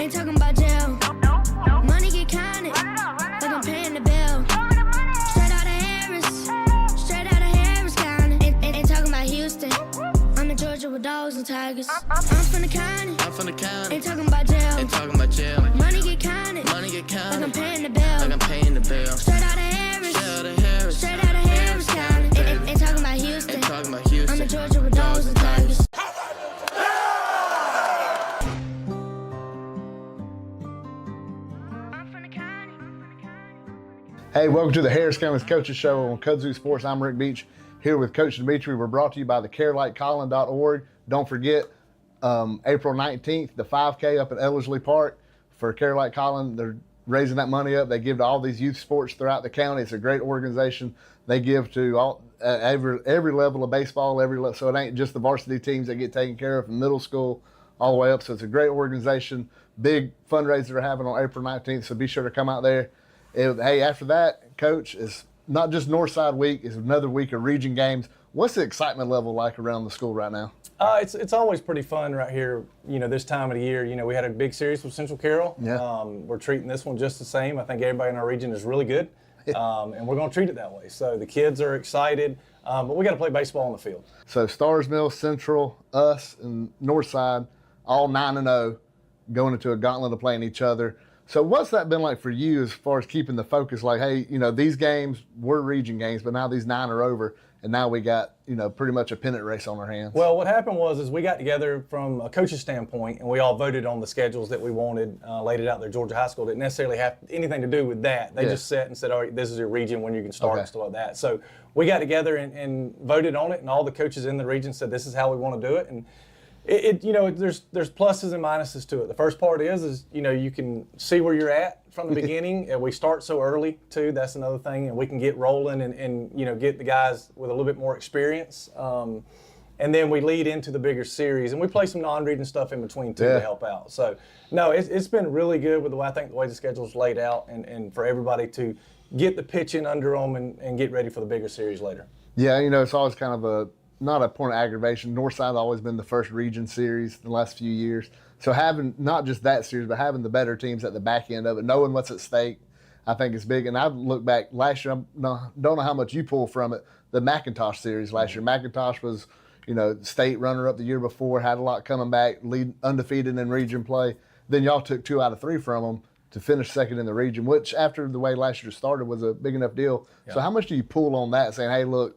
Ain't talking about jail. Money get counted, like I'm paying the bill. Straight out of Harris County. Ain't talking about Houston. I'm in Georgia with dogs and tigers. I'm from the county. Ain't talking about jail. Money get counted, like I'm paying the bill. Straight out of Harris County. Ain't talking about Houston. I'm in Georgia with dogs and tigers. Hey, welcome to the Harris County Coaches Show on Kudzu Sports. I'm Rick Beach, here with Coach Dimitri. We're brought to you by the carelightcolin.org. Don't forget, April 19th, the 5K up at Ellerslie Park for Care Light Colin. They're raising that money up. They give to all these youth sports throughout the county. It's a great organization. They give to all every level of baseball, so it ain't just the varsity teams that get taken care of from middle school all the way up. So it's a great organization. Big fundraiser they're having on April 19th, so be sure to come out there. Hey, after that, Coach, it's not just Northside Week, it's another week of region games. What's the excitement level like around the school right now? It's always pretty fun right here, this time of the year. We had a big series with Central Carroll. Yeah. We're treating this one just the same. I think everybody in our region is really good, and we're going to treat it that way. So the kids are excited, but we got to play baseball on the field. So Stars Mill, Central, us, and Northside, all 9-0, going into a gauntlet of playing each other. So what's that been like for you as far as keeping the focus? Like, hey, these games were region games, but now these 9 are over, and now we got, pretty much a pennant race on our hands. Well, what happened was we got together from a coach's standpoint, and we all voted on the schedules that we wanted, laid it out there. Georgia High School didn't necessarily have anything to do with that. They just sat and said, all right, this is your region when you can start and stuff like that. So we got together and voted on it, and all the coaches in the region said this is how we want to do it. And there's pluses and minuses to it. The first part is you can see where you're at from the beginning, and we start so early too. That's another thing, and we can get rolling and get the guys with a little bit more experience, and then we lead into the bigger series, and we play some non-region stuff in between too to help out. So no, it's been really good with the way the schedule's laid out, and for everybody to get the pitching under them and get ready for the bigger series later. Yeah, it's always kind of not a point of aggravation. Northside's always been the first region series the last few years. So having not just that series, but having the better teams at the back end of it, knowing what's at stake, I think is big. And I've looked back last year, don't know how much you pull from it, the McIntosh series last year. McIntosh was, state runner-up the year before, had a lot coming back, lead undefeated in region play. Then y'all took 2 out of 3 from them to finish second in the region, which after the way last year started was a big enough deal. Yeah. So how much do you pull on that, saying, hey, look,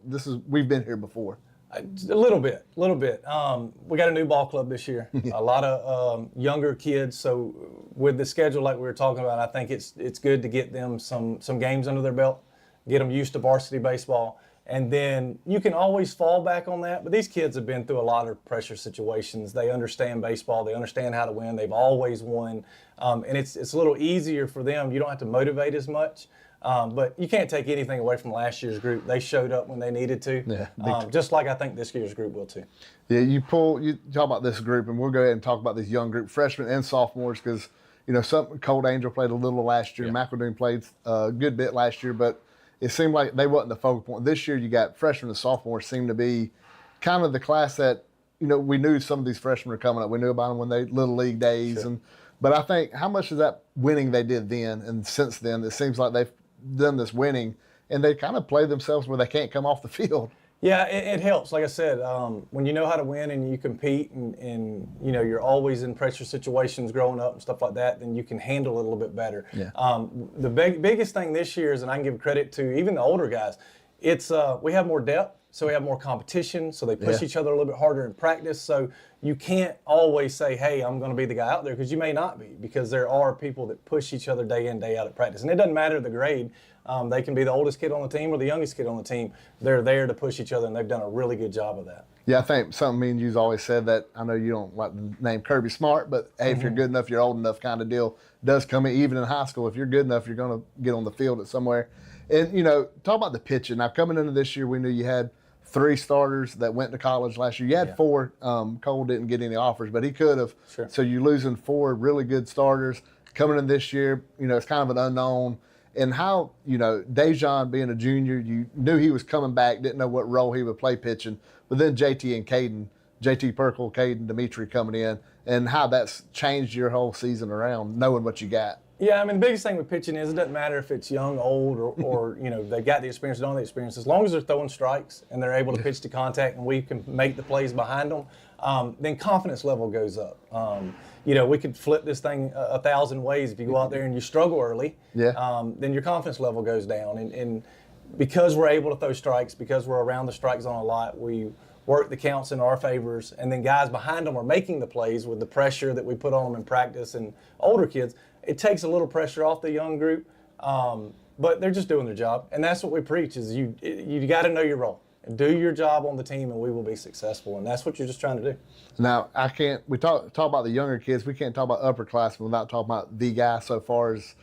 we've been here before? A little bit. We got a new ball club this year. A lot of younger kids. So with the schedule like we were talking about, I think it's good to get them some games under their belt, get them used to varsity baseball, and then you can always fall back on that. But these kids have been through a lot of pressure situations. They understand baseball. They understand how to win. They've always won, and it's a little easier for them. You don't have to motivate as much. But you can't take anything away from last year's group. They showed up when they needed to, just like I think this year's group will too. Yeah, you talk about this group, and we'll go ahead and talk about this young group, freshmen and sophomores, because, Cold Angel played a little last year. Yeah. McEldoon played a good bit last year, but it seemed like they wasn't the focal point. This year you got freshmen and sophomores seem to be kind of the class that, we knew some of these freshmen were coming up. We knew about them when they Little League days. Sure. But I think how much of that winning they did then and since then, it seems like they've done this winning, and they kind of play themselves where they can't come off the field. Yeah, it helps. Like I said, when you know how to win and you compete and you're always in pressure situations growing up and stuff like that, then you can handle it a little bit better. Yeah. The biggest thing this year is, and I can give credit to even the older guys, it's we have more depth, so we have more competition, so they push each other a little bit harder in practice. So you can't always say, hey, I'm going to be the guy out there, because you may not be, because there are people that push each other day in, day out at practice. And it doesn't matter the grade. They can be the oldest kid on the team or the youngest kid on the team. They're there to push each other, and they've done a really good job of that. Yeah, I think something me and you've always said, that I know you don't like the name Kirby Smart, but hey, if you're good enough, you're old enough kind of deal does come in. Even in high school, if you're good enough, you're going to get on the field at somewhere. And, talk about the pitching. Now, coming into this year, we knew you had 3 starters that went to college last year. You had 4. Cole didn't get any offers, but he could have. Sure. So you're losing 4 really good starters. Coming in this year, it's kind of an unknown. And how, Dejan being a junior, you knew he was coming back, didn't know what role he would play pitching. But then JT and Caden JT Perkle, Caden, Dimitri coming in, and how that's changed your whole season around, knowing what you got. Yeah, I mean, the biggest thing with pitching is it doesn't matter if it's young, old, or they've got the experience, don't have the experience. As long as they're throwing strikes and they're able to pitch to contact and we can make the plays behind them, then confidence level goes up. We could flip this thing 1,000 ways. If you go out there and you struggle early, then your confidence level goes down. And because we're able to throw strikes, because we're around the strike zone a lot, we work the counts in our favors, and then guys behind them are making the plays with the pressure that we put on them in practice. And older kids, it takes a little pressure off the young group, but they're just doing their job. And that's what we preach is you got to know your role. Do your job on the team and we will be successful. And that's what you're just trying to do. Now, we talk about the younger kids. We can't talk about upperclassmen without talking about the guy so far as,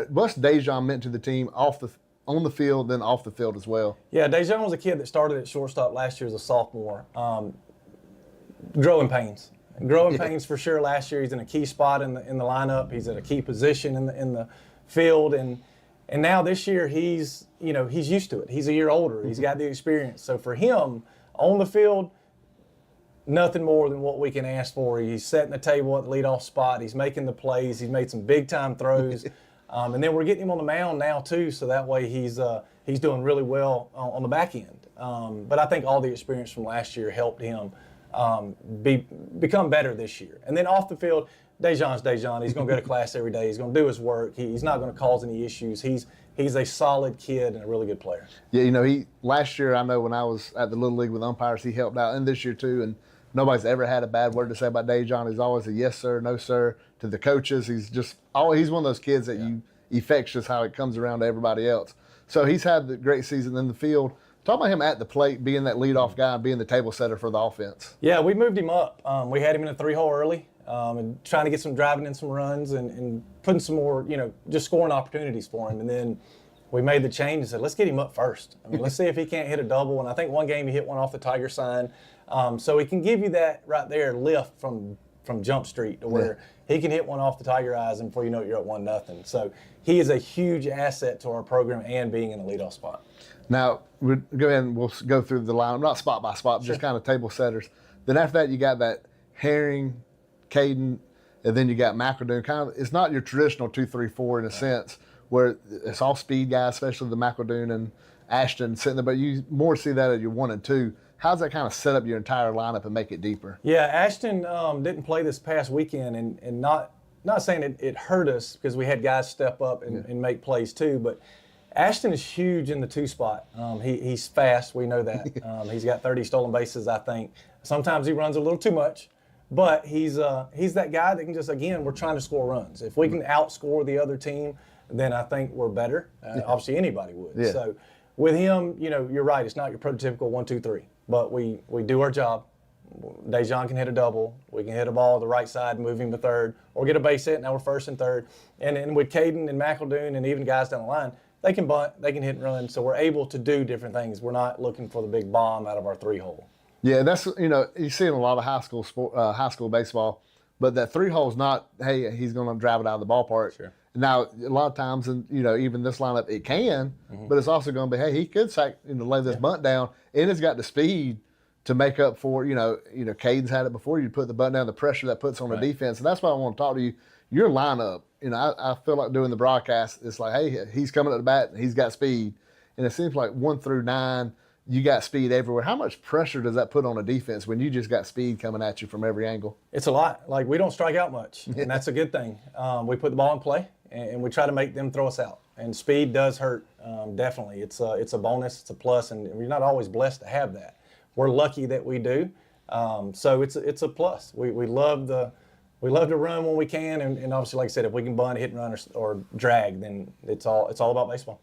what's Dejan meant to the team on the field, then off the field as well? Yeah, Dejan was a kid that started at shortstop last year as a sophomore. Growing pains. Growing pains for sure. Last year he's in a key spot in the lineup. He's at a key position in the field, and now this year he's used to it. He's a year older. He's got the experience. So for him on the field, nothing more than what we can ask for. He's setting the table at the leadoff spot. He's making the plays. He's made some big time throws, and then we're getting him on the mound now too. So that way he's doing really well on the back end. But I think all the experience from last year helped him become better this year. And then off the field, Dejan's Dejan. He's going to go to class every day. He's going to do his work. He's not going to cause any issues. He's a solid kid and a really good player. Yeah, last year, I know when I was at the Little League with umpires, he helped out, and this year too, and nobody's ever had a bad word to say about Dejan. He's always a yes sir, no sir to the coaches. He's one of those kids that you infectious how it comes around to everybody else. So he's had the great season in the field. Talk about him at the plate, being that leadoff guy, and being the table setter for the offense. Yeah, we moved him up. We had him in a 3-hole early, and trying to get some driving in some runs and putting some more, just scoring opportunities for him. And then we made the change and said, let's get him up first. I mean, let's see if he can't hit a double. And I think one game he hit one off the Tiger sign. So he can give you that right there lift from Jump Street to where he can hit one off the Tiger eyes, and before you know it, you're at 1-0. So he is a huge asset to our program and being in the leadoff spot. Now, we'll go ahead and we'll go through the line, not spot by spot, just kind of table setters. Then after that, you got that Herring, Caden, and then you got McEldoon. It's not your traditional 2-3-4 in a sense, where it's all speed guys, especially the McEldoon and Ashton sitting there, but you more see that at your 1 and 2. How's that kind of set up your entire lineup and make it deeper? Yeah, Ashton didn't play this past weekend, and not saying it hurt us because we had guys step up and make plays too, but Ashton is huge in the 2 spot. He's fast, we know that. He's got 30 stolen bases, I think. Sometimes he runs a little too much, but he's that guy that can just, again, we're trying to score runs. If we can outscore the other team, then I think we're better. Obviously, anybody would. Yeah. So with him, you're right. It's not your prototypical 1-2-3, but we do our job. Dejan can hit a double. We can hit a ball to the right side, move him to third, or get a base hit. Now we're first and third. And with Caden and McEldoon and even guys down the line, they can bunt, they can hit and run. So we're able to do different things. We're not looking for the big bomb out of our 3-hole. Yeah, that's you see in a lot of high school baseball, but that 3-hole is not, hey, he's going to drive it out of the ballpark. Sure. Now a lot of times, and even this lineup, it can, but it's also going to be, hey, he could lay this bunt down, and it's got the speed to make up for Caden's had it before. You put the bunt down, the pressure that puts on the defense, and that's why I want to talk to you. Your lineup, I feel like doing the broadcast, it's like, hey, he's coming at the bat, and he's got speed, and it seems like 1 through 9. You got speed everywhere. How much pressure does that put on a defense when you just got speed coming at you from every angle? It's a lot. Like, we don't strike out much, and that's a good thing. We put the ball in play, and we try to make them throw us out. And speed does hurt, definitely. It's a bonus, it's a plus, and we're not always blessed to have that. We're lucky that we do, so it's a plus. We love to run when we can, and obviously, like I said, if we can bunt, hit and run, or drag, then it's all about baseball.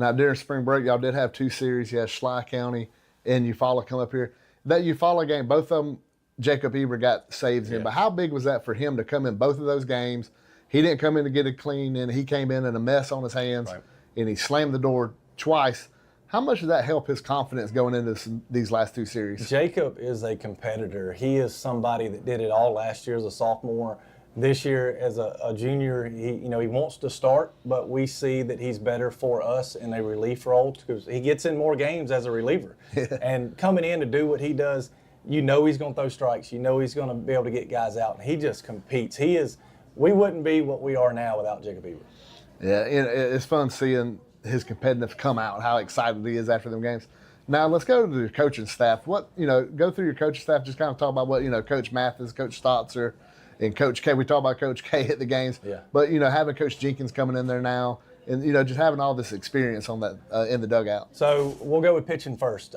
Now, during spring break, y'all did have 2 series. You had Schley County and Eufaula come up here. That Eufaula game, both of them, Jacob Eber got saves in. But how big was that for him to come in both of those games? He didn't come in to get it clean, and he came in a mess on his hands, and he slammed the door twice. How much did that help his confidence going into these last 2 series? Jacob is a competitor. He is somebody that did it all last year as a sophomore. This year as a junior, he wants to start, but we see that he's better for us in a relief role because he gets in more games as a reliever. And coming in to do what he does, You know he's going to throw strikes. You know he's going to be able to get guys out, and he just competes. We wouldn't be what we are now without Jacob Eber. Yeah, it's fun seeing his competitiveness come out, how excited he is after them games. Now let's go to the coaching staff. Go through your coaching staff, just kind of talk about what, Coach Mathis, Coach Stotzer, and Coach K. We talk about Coach K at the games. Yeah. But, having Coach Jenkins coming in there now, and, just having all this experience on that in the dugout. So we'll go with pitching first.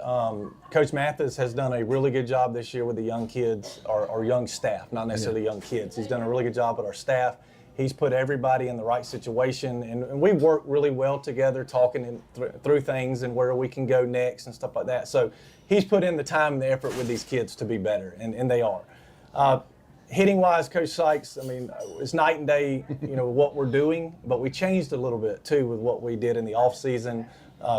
Coach Mathis has done a really good job this year with the young kids, or young staff, not necessarily young kids. He's done a really good job with our staff. He's put everybody in the right situation, and we work really well together, talking through things and where we can go next and stuff like that. So he's put in the time and the effort with these kids to be better, and they are. Hitting-wise, Coach Sykes, it's night and day, what we're doing, but we changed a little bit, too, with what we did in the off-season,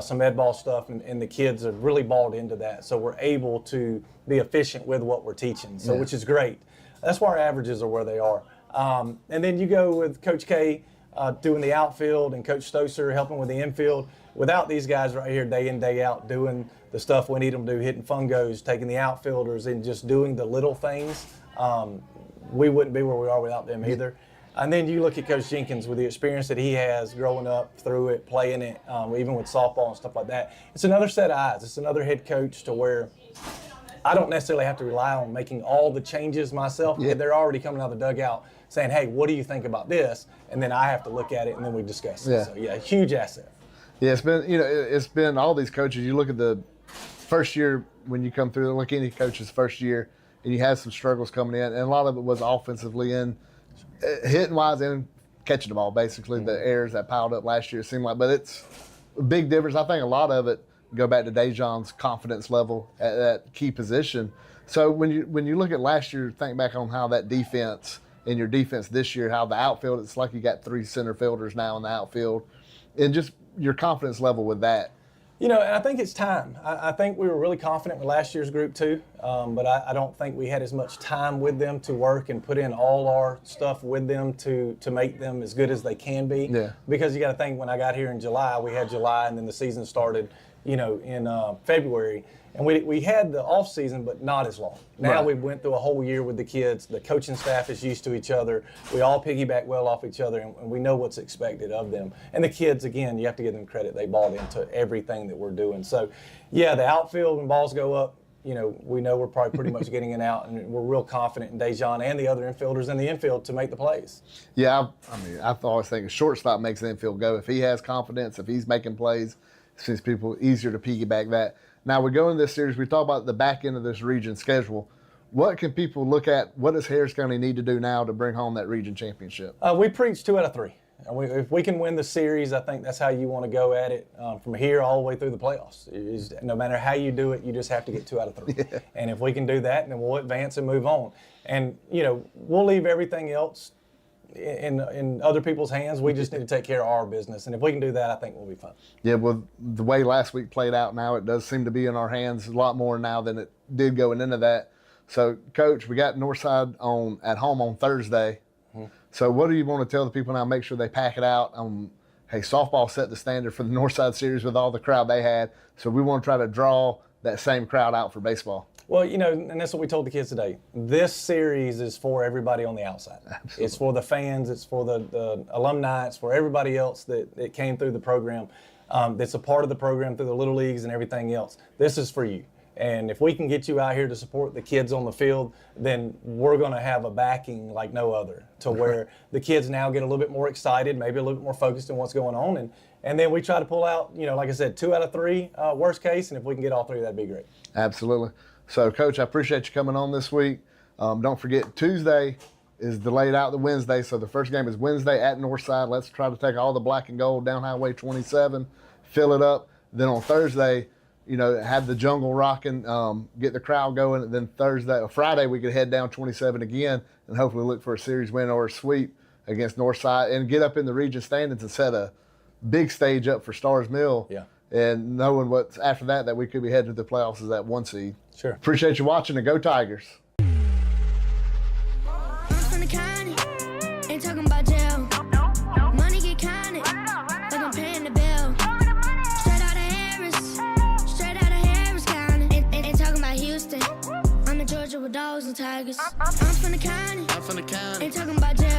some ed ball stuff, and the kids have really balled into that. So we're able to be efficient with what we're teaching, which is great. That's why our averages are where they are. And then you go with Coach K doing the outfield and Coach Stoser helping with the infield. Without these guys right here day in, day out doing the stuff we need them to do, hitting fungos, taking the outfielders, and just doing the little things, we wouldn't be where we are without them either. And then you look at Coach Jenkins with the experience that he has growing up through it, playing it, even with softball and stuff like that. It's another set of eyes. It's another head coach to where I don't necessarily have to rely on making all the changes myself. Yeah. They're already coming out of the dugout saying, hey, what do you think about this? And then I have to look at it, and then we discuss it. So, huge asset. Yeah, it's been all these coaches. You look at the first year when you come through, look at any coach's first year, and you have some struggles coming in, and a lot of it was offensively and hitting-wise and catching the ball, basically, the errors that piled up last year, it seemed like. But it's a big difference. I think a lot of it go back to Dejon's confidence level at that key position. So when you look at last year, think back on how that defense and your defense this year, how the outfield, it's like you got 3 center fielders now in the outfield, and just your confidence level with that. And I think it's time. I think we were really confident with last year's group too, but I don't think we had as much time with them to work and put in all our stuff with them to make them as good as they can be. Yeah. Because you got to think, when I got here in July, we had July, and then the season started, in February. And we had the off season, but not as long. Now we went through a whole year with the kids. The coaching staff is used to each other. We all piggyback well off each other, and we know what's expected of them. And the kids, again, you have to give them credit. They bought into everything that we're doing. So, yeah, the outfield, when balls go up, we know we're probably pretty much getting it out, and we're real confident in Dejon and the other infielders in the infield to make the plays. Yeah, I always think a shortstop makes the infield go. If he has confidence, if he's making plays, it seems people easier to piggyback that. Now, we go in this series, we talk about the back end of this region schedule. What can people look at? What does Harris County need to do now to bring home that region championship? We preach 2 out of 3. If we can win the series, I think that's how you want to go at it from here all the way through the playoffs. No matter how you do it, you just have to get 2 out of 3. Yeah. And if we can do that, then we'll advance and move on. And, we'll leave everything else in other people's hands. We just need to take care of our business, and if we can do that, I think we'll be fine. Yeah, well, the way last week played out now, it does seem to be in our hands a lot more now than it did going into that. So, Coach, we got Northside at home on Thursday. Mm-hmm. So what do you want to tell the people now? Make sure they pack it out. Hey, softball set the standard for the Northside series with all the crowd they had, so we want to try to draw that same crowd out for baseball. Well, and that's what we told the kids today. This series is for everybody on the outside. Absolutely. It's for the fans. It's for the alumni. It's for everybody else that came through the program, that's a part of the program through the Little Leagues and everything else. This is for you. And if we can get you out here to support the kids on the field, then we're going to have a backing like no other, to where the kids now get a little bit more excited, maybe a little bit more focused on what's going on. And then we try to pull out, like I said, 2 out of 3, worst case. And if we can get all 3, that'd be great. Absolutely. So, Coach, I appreciate you coming on this week. Don't forget, Tuesday is delayed out to Wednesday, so the first game is Wednesday at Northside. Let's try to take all the black and gold down Highway 27, fill it up. Then on Thursday, have the jungle rocking, get the crowd going. And then Friday, we could head down 27 again and hopefully look for a series win or a sweep against Northside and get up in the region standings and set a big stage up for Stars Mill. Yeah. And knowing what's after that we could be headed to the playoffs as that 1 seed. Sure. Appreciate you watching, and go Tigers. I'm from the county, ain't talking about jail. Money get counted, like I'm paying the bill. Straight out of Harris County, ain't talking about Houston. I'm tigers. I'm from the county. Ain't talking about jail